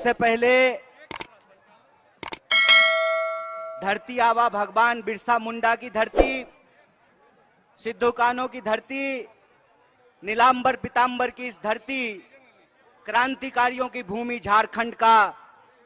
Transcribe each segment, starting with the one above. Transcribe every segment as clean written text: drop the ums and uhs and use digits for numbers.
सबसे पहले धरती आबा भगवान बिरसा मुंडा की धरती, सिद्धू कान्हो की धरती, नीलांबर पीतांबर की इस धरती, क्रांतिकारियों की भूमि झारखंड का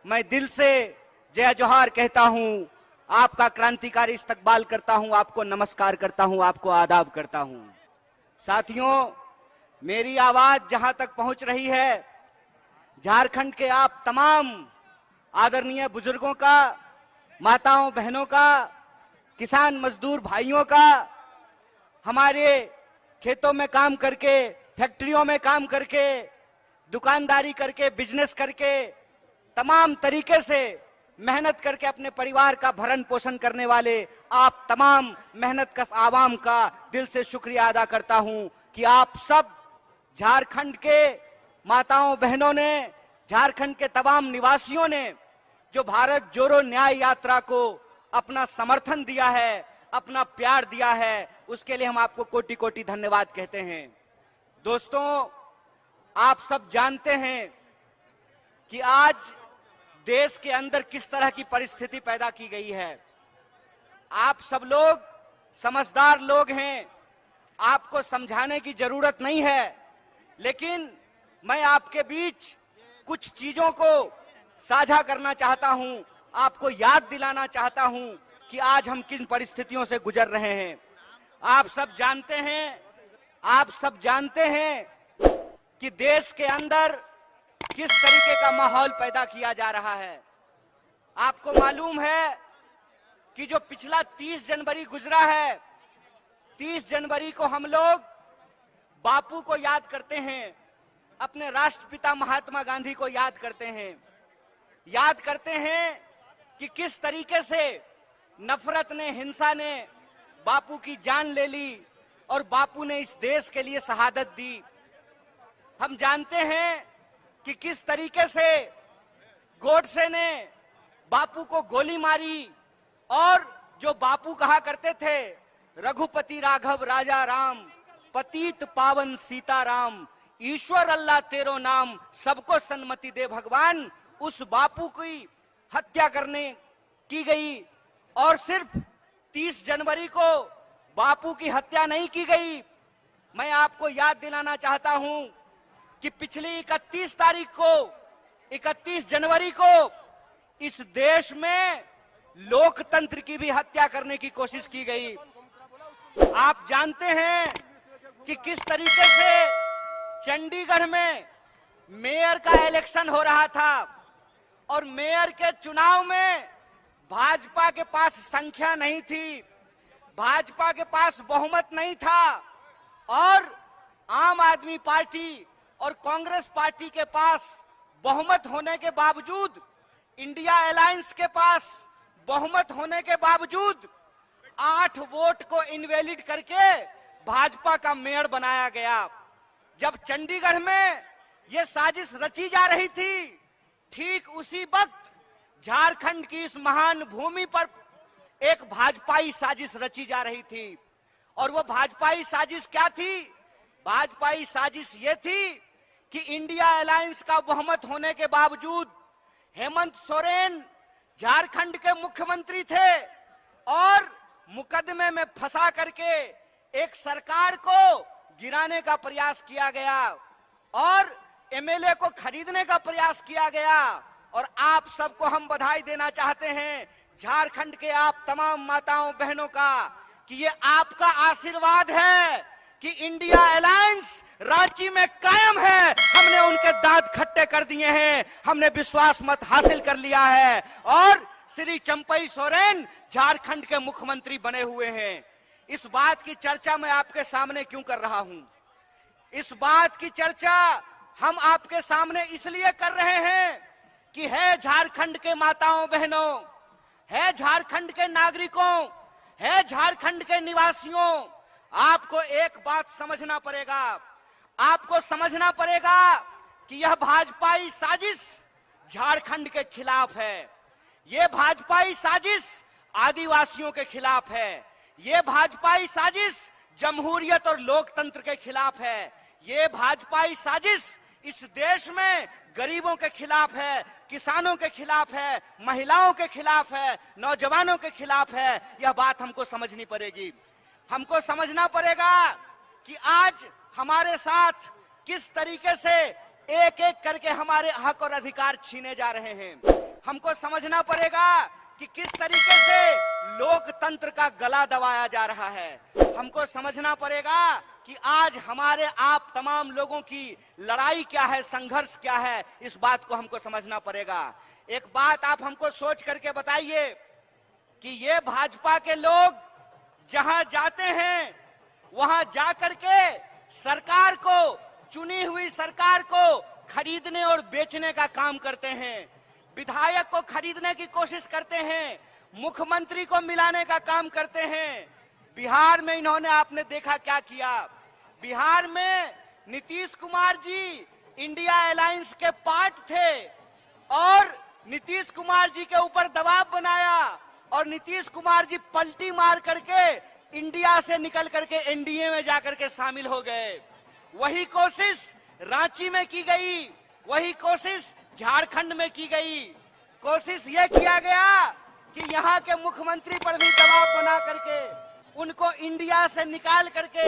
मैं दिल से जय जोहार कहता हूं। आपका क्रांतिकारी इस्तकबाल करता हूं, आपको नमस्कार करता हूं, आपको आदाब करता हूं। साथियों, मेरी आवाज जहां तक पहुंच रही है, झारखंड के आप तमाम आदरणीय बुजुर्गों का, माताओं बहनों का, किसान मजदूर भाइयों का, हमारे खेतों में काम करके, फैक्ट्रियों में काम करके, दुकानदारी करके, बिजनेस करके, तमाम तरीके से मेहनत करके अपने परिवार का भरण पोषण करने वाले आप तमाम मेहनतकश आवाम का दिल से शुक्रिया अदा करता हूं कि आप सब झारखंड के माताओं बहनों ने, झारखंड के तमाम निवासियों ने जो भारत जोड़ो न्याय यात्रा को अपना समर्थन दिया है, अपना प्यार दिया है, उसके लिए हम आपको कोटि कोटि धन्यवाद कहते हैं। दोस्तों, आप सब जानते हैं कि आज देश के अंदर किस तरह की परिस्थिति पैदा की गई है। आप सब लोग समझदार लोग हैं, आपको समझाने की जरूरत नहीं है, लेकिन मैं आपके बीच कुछ चीजों को साझा करना चाहता हूं, आपको याद दिलाना चाहता हूं कि आज हम किन परिस्थितियों से गुजर रहे हैं। आप सब जानते हैं कि देश के अंदर किस तरीके का माहौल पैदा किया जा रहा है। आपको मालूम है कि जो पिछला 30 जनवरी गुजरा है, 30 जनवरी को हम लोग बापू को याद करते हैं, अपने राष्ट्रपिता महात्मा गांधी को याद करते हैं कि किस तरीके से नफरत ने, हिंसा ने बापू की जान ले ली और बापू ने इस देश के लिए शहादत दी। हम जानते हैं कि किस तरीके से गोडसे ने बापू को गोली मारी और जो बापू कहा करते थे, रघुपति राघव राजा राम, पतित पावन सीताराम, ईश्वर अल्लाह तेरो नाम, सबको सन्मति दे भगवान, उस बापू की हत्या करने की गई। और सिर्फ 30 जनवरी को बापू की हत्या नहीं की गई, मैं आपको याद दिलाना चाहता हूं कि पिछली 31 जनवरी को इस देश में लोकतंत्र की भी हत्या करने की कोशिश की गई। आप जानते हैं कि किस तरीके से चंडीगढ़ में मेयर का इलेक्शन हो रहा था और मेयर के चुनाव में भाजपा के पास संख्या नहीं थी, भाजपा के पास बहुमत नहीं था और आम आदमी पार्टी और कांग्रेस पार्टी के पास बहुमत होने के बावजूद, इंडिया अलायंस के पास बहुमत होने के बावजूद 8 वोट को इनवैलिड करके भाजपा का मेयर बनाया गया। जब चंडीगढ़ में यह साजिश रची जा रही थी, ठीक उसी वक्त झारखंड की इस महान भूमि पर एक भाजपाई साजिश रची जा रही थी। और वो भाजपाई साजिश क्या थी? भाजपाई साजिश ये थी कि इंडिया अलायंस का बहुमत होने के बावजूद हेमंत सोरेन झारखंड के मुख्यमंत्री थे और मुकदमे में फंसा करके एक सरकार को गिराने का प्रयास किया गया और एमएलए को खरीदने का प्रयास किया गया। और आप सबको हम बधाई देना चाहते हैं, झारखंड के आप तमाम माताओं बहनों का, कि ये आपका आशीर्वाद है कि इंडिया अलायंस रांची में कायम है। हमने उनके दांत खट्टे कर दिए हैं, हमने विश्वास मत हासिल कर लिया है और श्री चंपई सोरेन झारखंड के मुख्यमंत्री बने हुए हैं। इस बात की चर्चा मैं आपके सामने क्यों कर रहा हूं? इस बात की चर्चा हम आपके सामने इसलिए कर रहे हैं कि है झारखंड के माताओं बहनों, है झारखंड के नागरिकों, है झारखंड के निवासियों, आपको एक बात समझना पड़ेगा। आपको समझना पड़ेगा कि यह भाजपाई साजिश झारखंड के खिलाफ है, यह भाजपाई साजिश आदिवासियों के खिलाफ है, यह भाजपाई साजिश जमहूरियत और लोकतंत्र के खिलाफ है, यह भाजपाई साजिश इस देश में गरीबों के खिलाफ है, किसानों के खिलाफ है, महिलाओं के खिलाफ है, नौजवानों के खिलाफ है। यह बात हमको समझनी पड़ेगी। हमको समझना पड़ेगा कि आज हमारे साथ किस तरीके से एक एक करके हमारे हक और अधिकार छीने जा रहे हैं। हमको समझना पड़ेगा कि किस तरीके से लोकतंत्र का गला दबाया जा रहा है। हमको समझना पड़ेगा कि आज हमारे आप तमाम लोगों की लड़ाई क्या है, संघर्ष क्या है, इस बात को हमको समझना पड़ेगा। एक बात आप हमको सोच करके बताइए कि ये भाजपा के लोग जहां जाते हैं वहां जाकर के सरकार को, चुनी हुई सरकार को खरीदने और बेचने का काम करते हैं, विधायक को खरीदने की कोशिश करते हैं, मुख्यमंत्री को मिलाने का काम करते हैं। बिहार में इन्होंने, आपने देखा क्या किया। बिहार में नीतीश कुमार जी इंडिया अलायंस के पार्ट थे और नीतीश कुमार जी के ऊपर दबाव बनाया और नीतीश कुमार जी पलटी मार करके इंडिया से निकल करके एनडीए में जाकर के शामिल हो गए। वही कोशिश रांची में की गई, वही कोशिश झारखंड में की गई। कोशिश यह किया गया कि यहाँ के मुख्यमंत्री पर भी दबाव बना करके उनको इंडिया से निकाल करके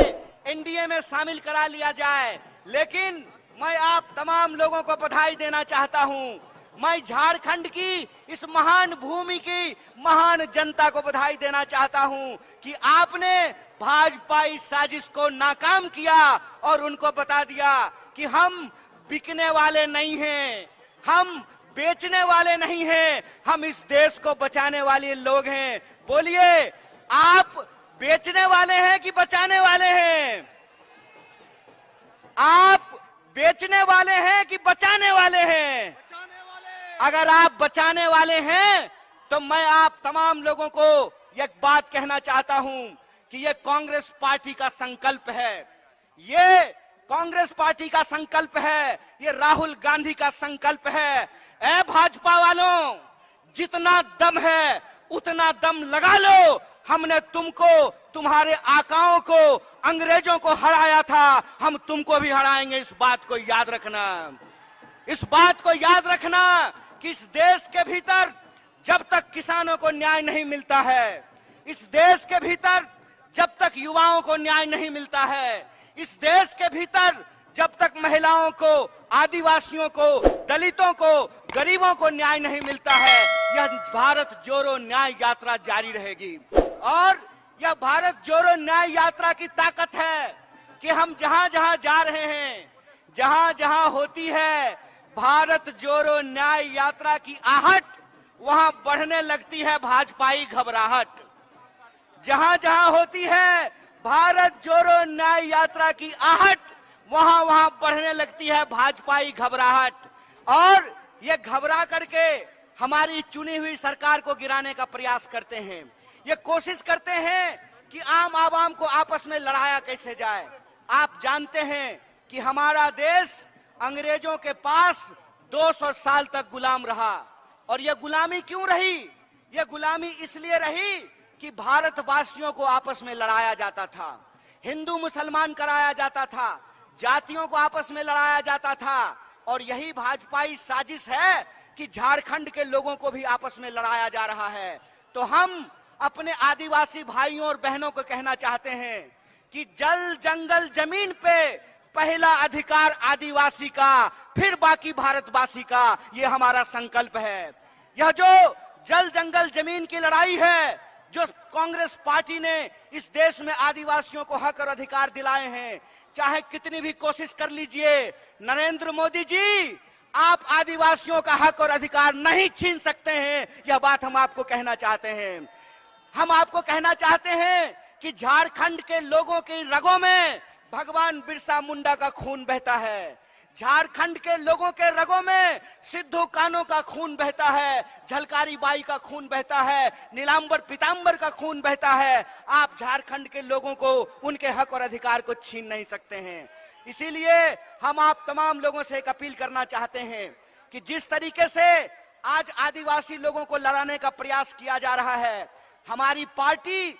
एनडीए में शामिल करा लिया जाए। लेकिन मैं आप तमाम लोगों को बधाई देना चाहता हूं। मैं झारखंड की इस महान भूमि की महान जनता को बधाई देना चाहता हूं कि आपने भाजपा इस साजिश को नाकाम किया और उनको बता दिया कि हम बिकने वाले नहीं हैं, हम बेचने वाले नहीं हैं, हम इस देश को बचाने वाले लोग हैं। बोलिए, आप बेचने वाले हैं कि बचाने वाले हैं? आप बेचने वाले हैं कि बचाने वाले हैं? अगर आप बचाने वाले हैं तो मैं आप तमाम लोगों को एक बात कहना चाहता हूं कि ये कांग्रेस पार्टी का संकल्प है, ये कांग्रेस पार्टी का संकल्प है, ये राहुल गांधी का संकल्प है। ए भाजपा वालों, जितना दम है उतना दम लगा लो। हमने तुमको, तुम्हारे आकाओं को, अंग्रेजों को हराया था, हम तुमको भी हराएंगे। इस बात को याद रखना, इस बात को याद रखना कि इस देश के भीतर जब तक किसानों को न्याय नहीं मिलता है, इस देश के भीतर जब तक युवाओं को न्याय नहीं मिलता है, इस देश के भीतर जब तक महिलाओं को, आदिवासियों को, दलितों को, गरीबों को न्याय नहीं मिलता है, यह भारत जोड़ो न्याय यात्रा जारी रहेगी। और यह भारत जोड़ो न्याय यात्रा की ताकत है कि हम जहां जहां जा रहे हैं, जहां जहां होती है भारत जोड़ो न्याय यात्रा की आहट, वहां बढ़ने लगती है भाजपाई घबराहट। जहां जहां होती है भारत जोड़ो न्याय यात्रा की आहट, वहां वहां बढ़ने लगती है भाजपाई घबराहट। और ये घबरा करके हमारी चुनी हुई सरकार को गिराने का प्रयास करते हैं। ये कोशिश करते हैं कि आम आवाम को आपस में लड़ाया कैसे जाए। आप जानते हैं कि हमारा देश अंग्रेजों के पास 200 साल तक गुलाम रहा। और यह गुलामी क्यों रही? यह गुलामी इसलिए रही कि भारतवासियों को आपस में लड़ाया जाता था, हिंदू मुसलमान कराया जाता था, जातियों को आपस में लड़ाया जाता था। और यही भाजपाई साजिश है कि झारखंड के लोगों को भी आपस में लड़ाया जा रहा है। तो हम अपने आदिवासी भाइयों और बहनों को कहना चाहते हैं कि जल जंगल जमीन पे पहला अधिकार आदिवासी का, फिर बाकी भारतवासी का, ये हमारा संकल्प है। यह जो जल जंगल जमीन की लड़ाई है, जो कांग्रेस पार्टी ने इस देश में आदिवासियों को हक और अधिकार दिलाए हैं, चाहे कितनी भी कोशिश कर लीजिए, नरेंद्र मोदी जी आप आदिवासियों का हक और अधिकार नहीं छीन सकते हैं। यह बात हम आपको कहना चाहते हैं। हम आपको कहना चाहते हैं कि झारखंड के लोगों की रगों में भगवान बिरसा मुंडा का खून बहता है, झारखंड के लोगों के रगों में सिद्धू कान्हू का खून बहता है, झलकारी बाई का खून बहता है, नीलांबर पीतांबर का खून बहता है। आप झारखंड के लोगों को उनके हक और अधिकार को छीन नहीं सकते हैं। इसीलिए हम आप तमाम लोगों से एक अपील करना चाहते हैं कि जिस तरीके से आज आदिवासी लोगों को लड़ाने का प्रयास किया जा रहा है, हमारी पार्टी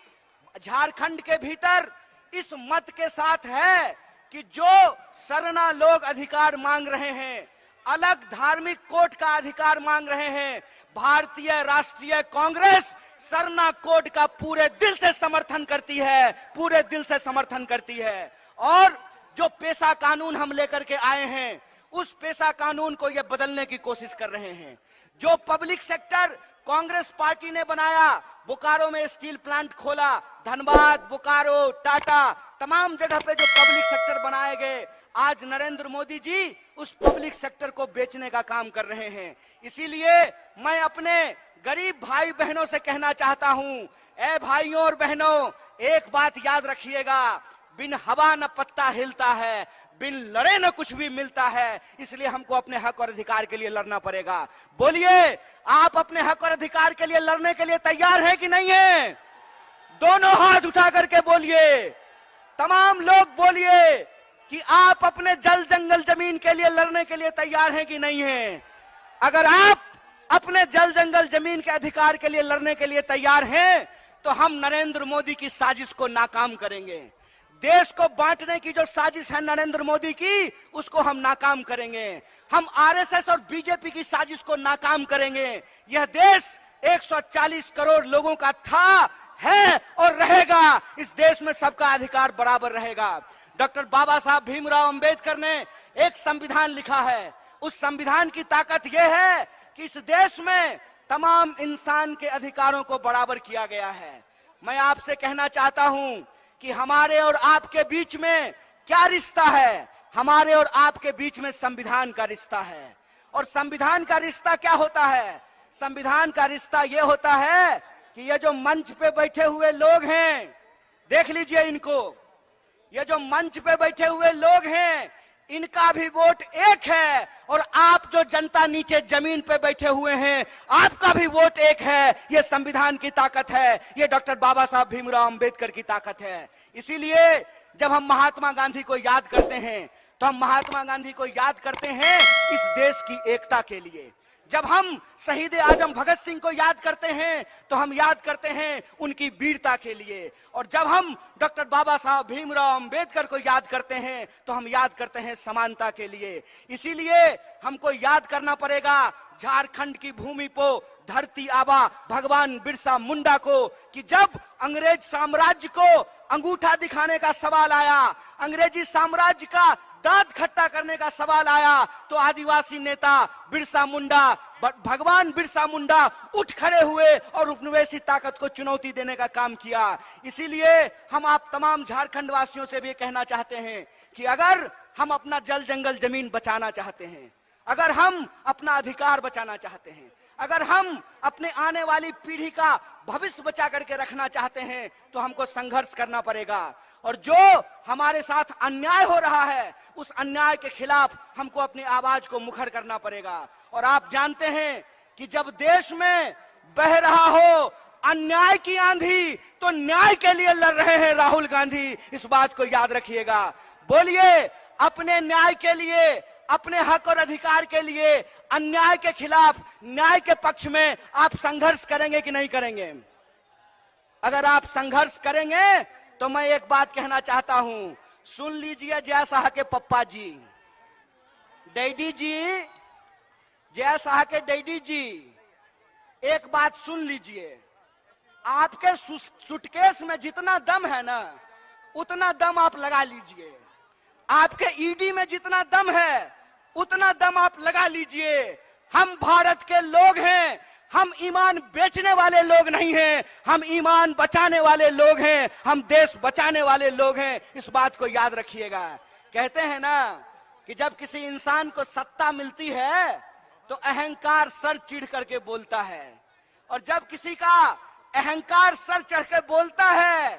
झारखंड के भीतर इस मत के साथ है कि जो सरना लोग अधिकार मांग रहे हैं, अलग धार्मिक कोड का अधिकार मांग रहे हैं। भारतीय राष्ट्रीय कांग्रेस सरना कोड का पूरे दिल से समर्थन करती है, पूरे दिल से समर्थन करती है। और जो पेशा कानून हम लेकर के आए हैं, उस पेशा कानून को ये बदलने की कोशिश कर रहे हैं। जो पब्लिक सेक्टर कांग्रेस पार्टी ने बनाया, बोकारो में स्टील प्लांट खोला, धनबाद, बोकारो, टाटा, तमाम जगह पे जो पब्लिक सेक्टर बनाए गए, आज नरेंद्र मोदी जी उस पब्लिक सेक्टर को बेचने का काम कर रहे हैं। इसीलिए मैं अपने गरीब भाई बहनों से कहना चाहता हूं, ए भाइयों और बहनों, एक बात याद रखिएगा, बिन हवा न पत्ता हिलता है, बिन लड़े न कुछ भी मिलता है। इसलिए हमको अपने हक और अधिकार के लिए लड़ना पड़ेगा। बोलिए, आप अपने हक और अधिकार के लिए लड़ने के लिए तैयार हैं कि नहीं है? दोनों हाथ उठा करके बोलिए, तमाम लोग बोलिए कि आप अपने जल जंगल जमीन के लिए लड़ने के लिए तैयार हैं कि नहीं है? अगर आप अपने जल जंगल जमीन के अधिकार के लिए लड़ने के लिए तैयार हैं, तो हम नरेंद्र मोदी की साजिश को नाकाम करेंगे। देश को बांटने की जो साजिश है नरेंद्र मोदी की, उसको हम नाकाम करेंगे। हम आरएसएस और बीजेपी की साजिश को नाकाम करेंगे। यह देश 140 करोड़ लोगों का था, है और रहेगा। इस देश में सबका अधिकार बराबर रहेगा। डॉक्टर बाबा साहब भीमराव अंबेडकर ने एक संविधान लिखा है। उस संविधान की ताकत यह है कि इस देश में तमाम इंसान के अधिकारों को बराबर किया गया है। मैं आपसे कहना चाहता हूं कि हमारे और आपके बीच में क्या रिश्ता है? हमारे और आपके बीच में संविधान का रिश्ता है। और संविधान का रिश्ता क्या होता है? संविधान का रिश्ता यह होता है कि ये जो मंच पे बैठे हुए लोग हैं, देख लीजिए इनको, ये जो मंच पे बैठे हुए लोग हैं, इनका भी वोट एक है। और आप जो जनता नीचे जमीन पे बैठे हुए हैं, आपका भी वोट एक है। ये संविधान की ताकत है, ये डॉक्टर बाबा साहब भीमराव अंबेडकर की ताकत है। इसीलिए जब हम महात्मा गांधी को याद करते हैं, तो हम महात्मा गांधी को याद करते हैं इस देश की एकता के लिए। जब हम शहीद आजम भगत सिंह को याद करते हैं, तो हम याद करते हैं उनकी वीरता के लिए। और जब हम डॉक्टर बाबा साहब भीमराव अंबेडकर को याद करते हैं, तो हम याद करते हैं समानता के लिए। इसीलिए हमको याद करना पड़ेगा झारखंड की भूमि को, धरती आबा भगवान बिरसा मुंडा को, कि जब अंग्रेज साम्राज्य को अंगूठा दिखाने का सवाल आया, अंग्रेजी साम्राज्य का दांत खट्टा करने का सवाल आया, तो आदिवासी नेता बिरसा मुंडा, भगवान बिरसा मुंडा उठ खड़े हुए और उपनिवेशी ताकत को चुनौती देने का काम किया। इसीलिए हम आप तमाम झारखंड वासियों से भी कहना चाहते हैं कि अगर हम अपना जल जंगल जमीन बचाना चाहते हैं, अगर हम अपना अधिकार बचाना चाहते हैं, अगर हम अपने आने वाली पीढ़ी का भविष्य बचा करके रखना चाहते हैं, तो हमको संघर्ष करना पड़ेगा। और जो हमारे साथ अन्याय हो रहा है, उस अन्याय के खिलाफ हमको अपनी आवाज को मुखर करना पड़ेगा। और आप जानते हैं कि जब देश में बह रहा हो अन्याय की आंधी, तो न्याय के लिए लड़ रहे हैं राहुल गांधी। इस बात को याद रखिएगा। बोलिए, अपने न्याय के लिए, अपने हक और अधिकार के लिए, अन्याय के खिलाफ न्याय के पक्ष में आप संघर्ष करेंगे कि नहीं करेंगे? अगर आप संघर्ष करेंगे तो मैं एक बात कहना चाहता हूं, सुन लीजिए जय शाह के पप्पा जी, डैडी जी, जय शाह के डैडी जी, एक बात सुन लीजिए। आपके सूटकेस में जितना दम है ना, उतना दम आप लगा लीजिए। आपके ईडी में जितना दम है, उतना दम आप लगा लीजिए। हम भारत के लोग हैं, हम ईमान बेचने वाले लोग नहीं हैं, हम ईमान बचाने वाले लोग हैं, हम देश बचाने वाले लोग हैं। इस बात को याद रखिएगा। कहते हैं ना कि जब किसी इंसान को सत्ता मिलती है, तो अहंकार सर चिढ़ करके बोलता है, और जब किसी का अहंकार सर चढ़ के बोलता है,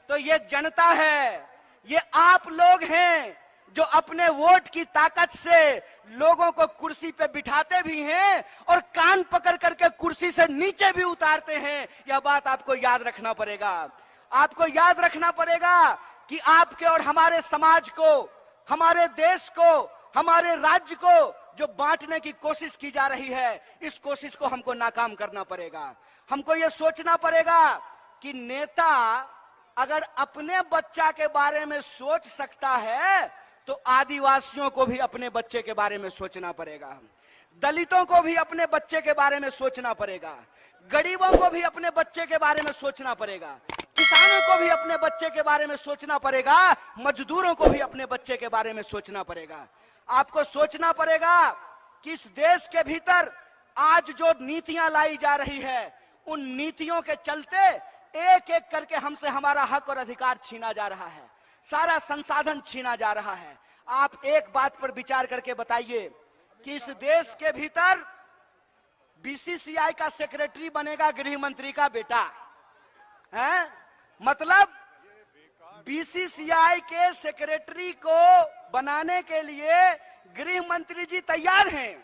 तो ये जनता है, ये आप लोग हैं जो अपने वोट की ताकत से लोगों को कुर्सी पे बिठाते भी हैं और कान पकड़ करके कुर्सी से नीचे भी उतारते हैं। यह बात आपको याद रखना पड़ेगा। आपको याद रखना पड़ेगा कि आपके और हमारे समाज को, हमारे देश को, हमारे राज्य को जो बांटने की कोशिश की जा रही है, इस कोशिश को हमको नाकाम करना पड़ेगा। हमको यह सोचना पड़ेगा कि नेता अगर अपने बच्चा के बारे में सोच सकता है, तो आदिवासियों को भी अपने बच्चे के बारे में सोचना पड़ेगा, दलितों को भी अपने बच्चे के बारे में सोचना पड़ेगा, गरीबों को भी अपने बच्चे के बारे में सोचना पड़ेगा, किसानों को भी अपने बच्चे के बारे में सोचना पड़ेगा, मजदूरों को भी अपने बच्चे के बारे में सोचना पड़ेगा। आपको सोचना पड़ेगा कि इस देश के भीतर आज जो नीतियां लाई जा रही है, उन नीतियों के चलते एक एक करके हमसे हमारा हक और अधिकार छीना जा रहा है, सारा संसाधन छीना जा रहा है। आप एक बात पर विचार करके बताइए कि इस देश के भीतर बीसीसीआई का सेक्रेटरी बनेगा गृह मंत्री का बेटा है। मतलब बीसीसीआई के सेक्रेटरी को बनाने के लिए गृह मंत्री जी तैयार हैं।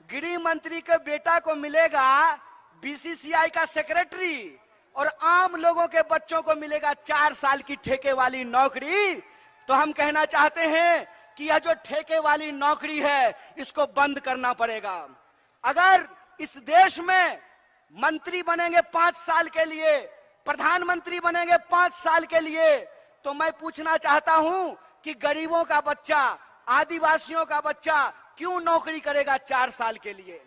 गृह मंत्री के बेटा को मिलेगा बीसीसीआई का सेक्रेटरी और आम लोगों के बच्चों को मिलेगा 4 साल की ठेके वाली नौकरी। तो हम कहना चाहते हैं कि यह जो ठेके वाली नौकरी है, इसको बंद करना पड़ेगा। अगर इस देश में मंत्री बनेंगे 5 साल के लिए, प्रधानमंत्री बनेंगे 5 साल के लिए, तो मैं पूछना चाहता हूं कि गरीबों का बच्चा, आदिवासियों का बच्चा क्यों नौकरी करेगा 4 साल के लिए?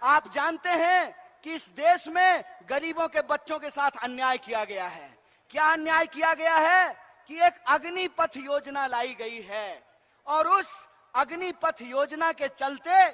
आप जानते हैं कि इस देश में गरीबों के बच्चों के साथ अन्याय किया गया है। क्या अन्याय किया गया है कि एक अग्निपथ योजना लाई गई है और उस अग्निपथ योजना के चलते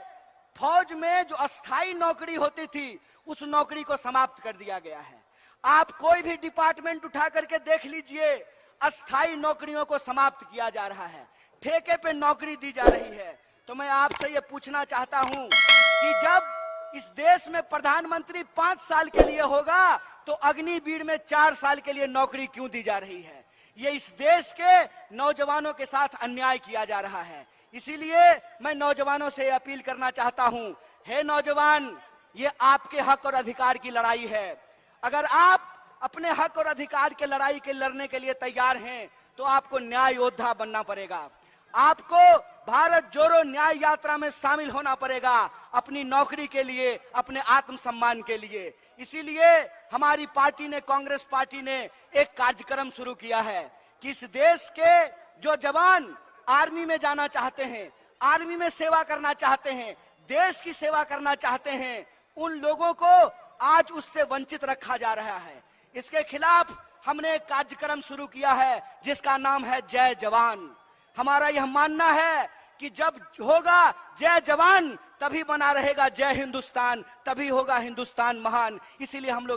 फौज में जो अस्थाई नौकरी होती थी, उस नौकरी को समाप्त कर दिया गया है। आप कोई भी डिपार्टमेंट उठा करके देख लीजिए, अस्थाई नौकरियों को समाप्त किया जा रहा है, ठेके पे नौकरी दी जा रही है। तो मैं आपसे ये पूछना चाहता हूं कि जब इस देश में प्रधानमंत्री 5 साल के लिए होगा, तो अग्निवीर में 4 साल के लिए नौकरी क्यों दी जा रही है? ये इस देश के नौजवानों के साथ अन्याय किया जा रहा है। इसीलिए मैं नौजवानों से अपील करना चाहता हूं, हे नौजवान, ये आपके हक और अधिकार की लड़ाई है। अगर आप अपने हक और अधिकार के लड़ाई के लड़ने के लिए तैयार हैं, तो आपको न्याय योद्धा बनना पड़ेगा। आपको भारत जोड़ो न्याय यात्रा में शामिल होना पड़ेगा, अपनी नौकरी के लिए, अपने आत्मसम्मान के लिए। इसीलिए हमारी पार्टी ने, कांग्रेस पार्टी ने एक कार्यक्रम शुरू किया है कि इस देश के जो जवान आर्मी में जाना चाहते हैं, आर्मी में सेवा करना चाहते हैं, देश की सेवा करना चाहते हैं, उन लोगों को आज उससे वंचित रखा जा रहा है। इसके खिलाफ हमने एक कार्यक्रम शुरू किया है जिसका नाम है जय जवान। हमारा यह मानना है कि जब होगा जय जवान, तभी बना रहेगा जय हिंदुस्तान, तभी होगा हिंदुस्तान महान। इसीलिए हम लोग